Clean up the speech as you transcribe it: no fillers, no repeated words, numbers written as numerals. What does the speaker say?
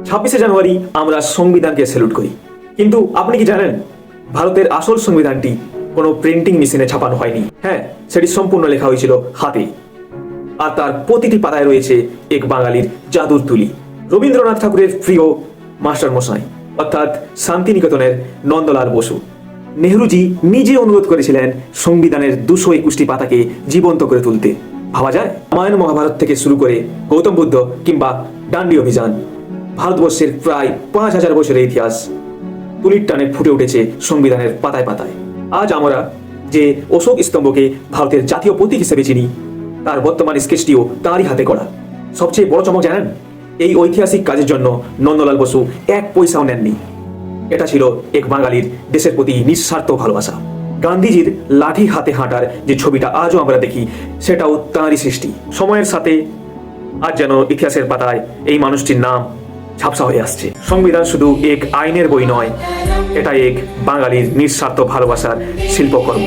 26শে জানুয়ারি আমরা সংবিধানকে স্যালুট করি, কিন্তু আপনি কি জানেন ভারতের আসল সংবিধানটি কোনো প্রিন্টিং মেশিনে ছাপানো হয়নি। হ্যাঁ, সেটি সম্পূর্ণ লেখা হয়েছিল হাতে, আর তার প্রতিটি পাতায় রয়েছে এক বাঙালির জাদুর তুলি। রবীন্দ্রনাথ ঠাকুরের প্রিয় মাস্টার মশাই অর্থাৎ শান্তিনিকেতনের নন্দলাল বসু। নেহরুজি নিজে অনুরোধ করেছিলেন সংবিধানের 221টি পাতাকে জীবন্ত করে তুলতে। ভাবা যায়, রামায়ণ মহাভারত থেকে শুরু করে গৌতম বুদ্ধ কিংবা ডান্ডি অভিযান, ভারতবর্ষের প্রায় 5000 বছরের ইতিহাস তুলির টানে ফুটে উঠেছে সংবিধানের পাতায় পাতায়। আজ আমরা যে অশোক স্তম্ভকে ভারতের জাতীয় প্রতীক হিসেবে চিনি, তার বর্তমান স্কেচটিও তাঁরই হাতে করা। সবচেয়ে বড় চমক জানেন, এই ঐতিহাসিক কাজের জন্য নন্দলাল বসু 1 পয়সাও নেননি। এটা ছিল এক বাঙালির দেশের প্রতি নিঃস্বার্থ ভালোবাসা। গান্ধীজির লাঠি হাতে হাঁটার যে ছবিটা আজও আমরা দেখি, সেটাও তাঁরই সৃষ্টি। সময়ের সাথে আজ যেন ইতিহাসের পাতায় এই মানুষটির নাম ঝাপসা হয়ে আসছে। সংবিধান শুধু এক আইনের বই নয়, এটা এক বাঙালির নিঃস্বার্থ ভালোবাসার শিল্পকর্ম।